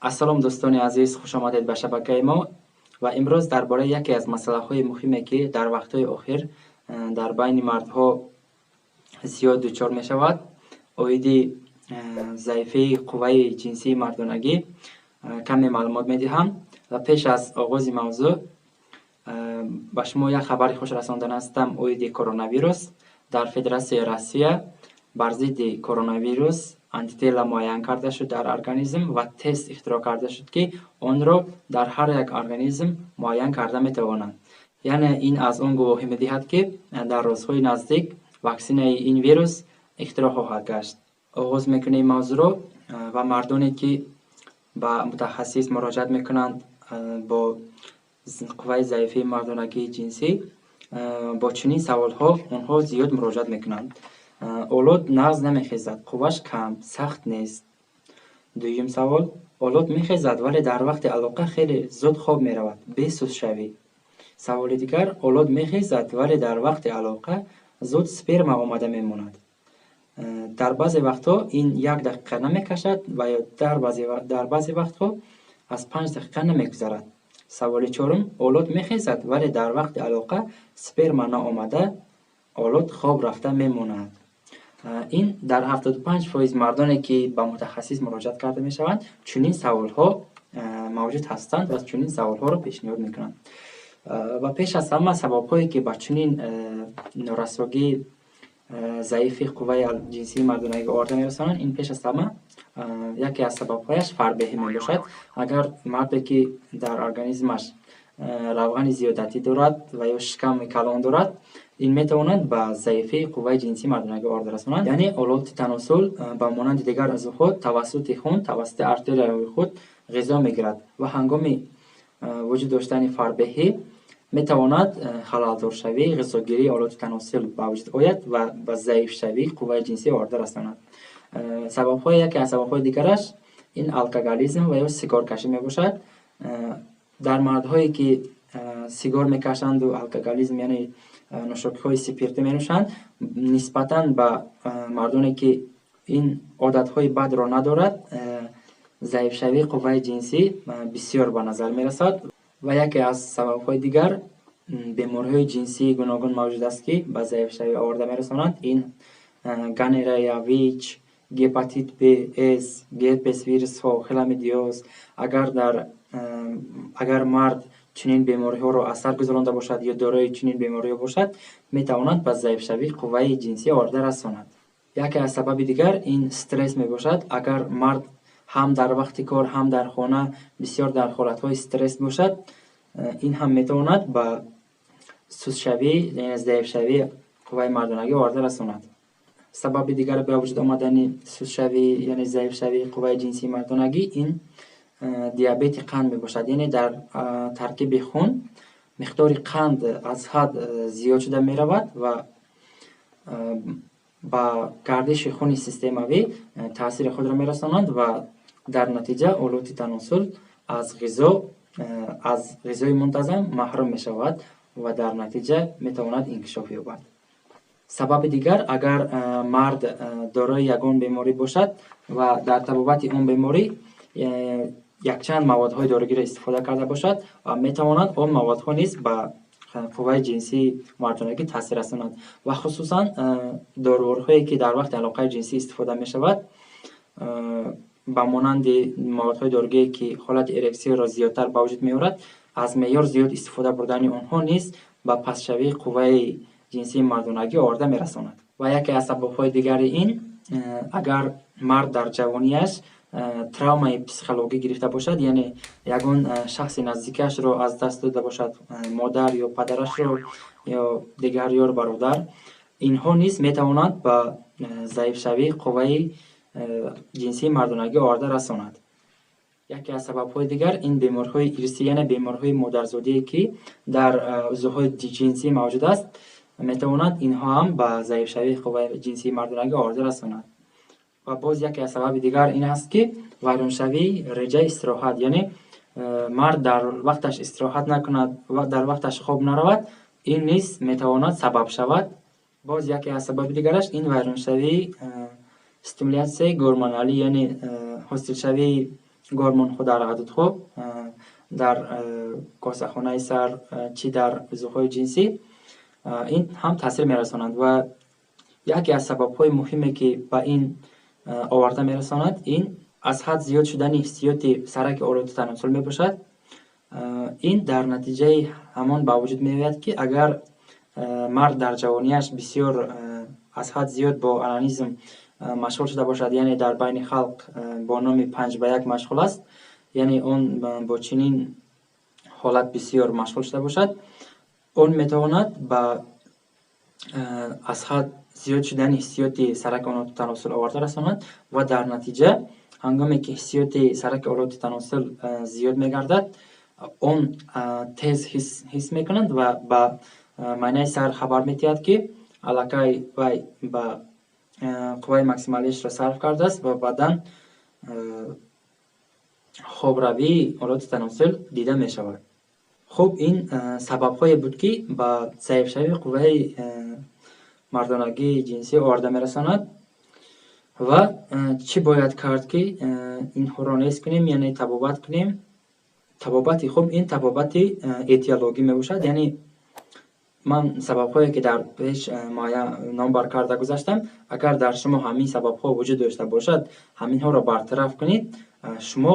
ассалом дӯстони азиз, хуш омадед ба шабакаи мо ва имрӯз дар бораи яке аз масъалаҳои муҳиме ки дар вақтҳои охир дар байни мардҳо зиёд дучор мешавад, оиди заифии қувваи ҷинсии мардонагӣ каме маълумот медиҳам. Ва пеш аз оғози мавзӯъ ба шумо як хабари хуш расондан ҳастам оиди коронавирус. Дар Федератсияи Россия бар зидди коронавирус антитела муайян карда шуд дар организм ва тест ихтироъ карда шуд, ки онро дар ҳар як организм муайян карда метавонад. Яъне ин аз он гувоҳӣ медиҳад, ки дар рӯзҳои наздик ваксинаи ин вирус ихтироъ хоҳад гашт. оғоз мекунем мавзӯъро ва мардоне ки ба мутахассис муроҷиат мекунанд бо қувваи заифии мардонагии ҷинсӣ, бо чунин саволҳо онҳо зиёд муроҷиат мекунанд. олод нағз намехезад, қувваш кам, сахт нест. дуюм савол: олод мехезад, вале дар вақти алоқа хеле зуд хоб меравад, бесӯзшавӣ. саволи дигар: олод мехезад, вале дар вақти алоқа зуд сперма омада мемонад. дар баъзе вақтҳо ин 1 дақиқа намекашад ва ё дар баъзе вақтҳо аз 5 дақиқа намегузарад. саволи чорум: олод мехезад, вале дар вақти алоқа сперма наомада, олод хоб рафта мемонад. ин дар 75% мардоне ки ба мутахассис муроҷиат карда мешаванд, чунин саволҳо мавҷуд ҳастанд ва чунин саволҳоро пешниҳод мекунанд. ва пеш аз ҳама сабабҳое ки ба чунин норасогии заифи қувваи ҷинсии мардонагӣ оварда мерасонанд, ин пеш аз ҳама яке аз сабабҳояш фарбеҳӣ мебошад. агар марде ки дар организмаш равғани зиёдатӣ дорад ва ё шиками калон дорад, ин метавонад ба заифии қувваи ҷинсии мардонагӣ оварда расонад. яъне олоти таносул ба монанди дигар узвҳо тавассути хун тавассути артерияҳои худ ғизо мегирад ва ҳангоми вуҷуд доштани фарбеҳӣ метавонад халалдоршавии ғизогирии олоти таносул ба вуҷуд ояд ва ба заифшавии қувваи ҷинсӣ оварда расонад. яке аз сабабҳои дигараш ин алкоголизм ва ё сигаркашӣ мебошад. дар мардҳое ки сигор мекашанду алкоголизм, яъне нӯшокиҳои спиртӣ менӯшанд, нисбатан ба мардоне ки ин одатҳои бадро надорад, заифшавии қувваи ҷинсӣ бисёр ба назар мерасад. ва яке аз сабабҳои дигар бемориҳои ҷинсии гуногун мавҷуд аст, ки ба заифшавӣ оварда мерасонанд. ин гонорея, ВИЧ, гепатит Б, С, герпес вирусҳо, хламидиоз. агар мард чунин бемориҳоро аз сар гузаронда бошад ё дорои чунин бемориҳо бошад, метавонад ба заифшавии қувваи ҷинсӣ оварда расонад. яке аз сабаби дигар ин стресс мебошад. агар мард ҳам дар вақти кор, ҳам дар хона бисёр дар ҳолатҳои стресс бошад, ин ҳам метавонад ба сӯзшавӣ, яъне заифшавии қувваи мардонагӣ оварда расонад. сабаби дигари ба вуҷуд омадани сӯзшавӣ, яъне заифшавии қувваи ҷинсии мардонагӣ, ин диабети қанд мебошад. яъне дар таркиби хун миқдори қанд аз ҳад зиёд шуда меравад ва ба гардиши хуни системавӣ таъсири худро мерасонанд ва дар натиҷа олоти таносул аз ғизои мунтазам маҳрум мешавад ва дар натиҷа метавонад инкишоф ёбад. сабаби дигар, агар мард дорои ягон беморӣ бошад ва дар табобати он беморӣ якчанд маводҳои доригиро истифода карда бошад, метавонад он маводҳо низ ба қувваи ҷинсии мардонагӣ таъсир расонад. ва хусусан дороворҳое ки дар вақти алоқаи ҷинсӣ истифода мешавад, ба монанди маводҳои доригие ки ҳолати эрексияро зиёдтар ба вуҷуд меорад, аз меъёр зиёд истифода бурдани онҳо низ ба пастшавии қувваи ҷинсии мардонагӣ оварда мерасонад. ва яке аз сабабҳои дигари ин, агар мард дар ҷавонияш травмаи психологӣ гирифта бошад, яъне ягон шахси наздикашро аз даст дода бошад, модар ё падарашро ё дигар ёр бародар, инҳо низ метавонанд ба заифшавии қувваи ҷинсии мардонагӣ оварда расонад. яке аз сабабҳои дигар ин бемориҳои ирсӣ, яъне бемориҳои модарзодие ки дар узвҳои ҷинсӣ мавҷуд аст, метавонад инҳо ҳам ба заифшавии қувваи ҷинсии мардонагӣ оварда расонад. ва боз яке аз сабаби дигар ин аст, ки вайроншавии реҷаи истироҳат, яъне мард дар вақташ истироҳат накунад ва дар вақташ хоб наравад, ин низ метавонад сабаб шавад боз яке аз сабаби дигараш ин вайроншавии стимулятсияи гормоналӣ, яъне ҳосилшавии гормонҳо дар ғадудҳо дар косахонаи сар чӣ дар узвҳои ҷинсӣ, ин ҳам таъсир мерасонад ва яке аз сабабҳои муҳиме ки ба ин оварда мерасонад, ин аз ҳад зиёд шудани ҳиссиёти сараки олуди таносул мебошад. Ин дар натиҷаи ҳамон ба вуҷуд меояд ки агар мард дар ҷавонияш бисёр аз ҳад зиёд бо онанизм машғул шуда бошад, яъне дар байни халқ бо номи 5:1 машғул аст, яъне он бо чунин ҳолат бисёр машғул шуда бошад, он метавонад ба аз ҳад зиёд шудани ҳиссиёти сараки олуди таносул оварда расонад ва дар натиҷа ҳангоме ки ҳиссиёти сараки олуди таносул зиёд мегардад, он тез ҳис мекунад ва ба майнаи сар хабар медиҳад ки аллакай вай ба қувваи максималиашро сарф кардааст ва баъдан хобравии олуди таносул дида мешавад. хуб, ин сабабҳое буд ки ба заифшавии қувваи мардонагии ҷинсӣ оварда мерасонад ва чӣ бояд кард ки инҳоро нест кунем, яъне табобат кунем. Табобати хуб, ин табобати этиологӣ мебошад, яъне ман сабабҳое ки дар пеш номбар карда гузаштам, агар дар шумо ҳамин сабабҳо вуҷуд дошта бошад, ҳаминҳоро бартараф кунед, шумо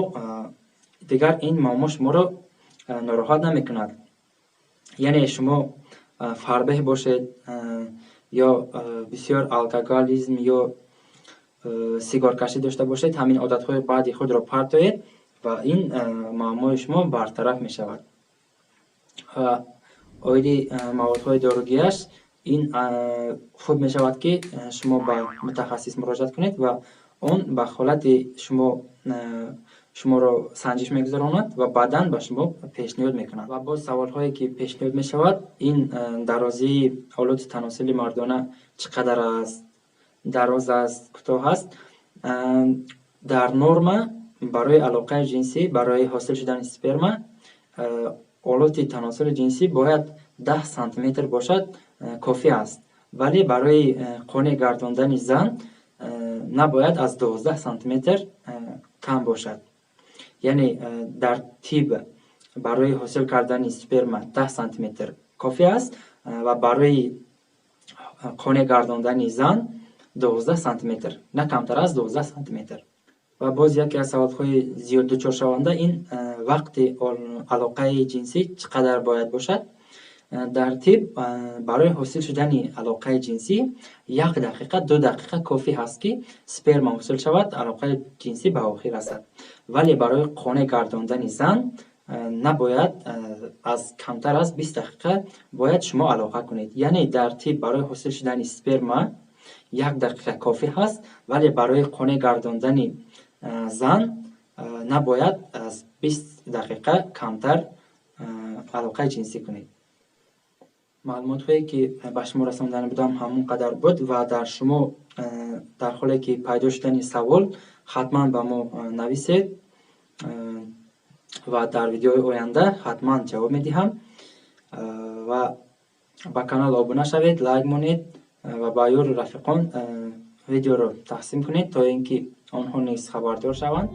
дигар ин муаммо шуморо нороҳат намекунад. яъне шумо фарбеҳ бошед ё бисёр алкоголизм ё сигаркашӣ дошта бошед, ҳамин одатҳои баъди худро партоед ва ин муаммои шумо бартараф мешавад. оиди маводҳои доругияш, ин хуб мешавад ки шумо ба мутахассис муроҷиат кунед ва он ба ҳолати шуморо санҷиш мегузаронад ва баъдан ба шумо пешниҳод мекунад. ва боз саволҳое ки пешниҳод мешавад, ин дарозии олуди таносули мардона чӣ қадар аст, дароз аст, кӯтоҳ аст. Дар норма барои алоқаи ҷинсӣ, барои ҳосил шудани сперма, олуди таносули ҷинсӣ бояд 10 сантиметр бошад, кофӣ аст. Вале барои қонеъ гардондани зан набояд аз 12 сантиметр кам бошад. яъне дар тиб барои ҳосил кардани сперма 10 сантиметр кофӣ аст ва барои қонеъ гардондани зан 12 сантиметр, на камтар аз 12 сантиметр. ва боз яке аз саволҳои зиёд дучоршаванда, ин вақти алоқаи ҷинсӣ чӣ қадар бояд бошад. дар тиб барои ҳосил шудани алоқаи ҷинсӣ 1 дақиқа 2 дақиқа кофӣ ҳаст ки сперма ҳосил шавад, алоқаи ҷинсӣ ба охир расад. вале барои қонеъ гардондани зан набояд аз камтар аз 20 дақиқа бояд шумо алоқа кунед. яъне дар тиб барои ҳосил шудани сперма 1 дақиқа кофӣ ҳаст, вале барои қонеъ гардондани зан набояд аз 20 дақиқа камтар алоқаи ҷинсӣ кунед. маълумотҳое ки ба шумо расонида будам ҳамон қадар буд ва дар шумо дар ҳоле ки пайдо шудани савол ҳатман ба мо нависед ва дар видеои оянда ҳатман ҷавоб медиҳам. ва ба канал обуна шавед, лайк монед ва ба ёру рафиқон видеоро тақсим кунед, то ин ки онҳо низ хабардор шаванд.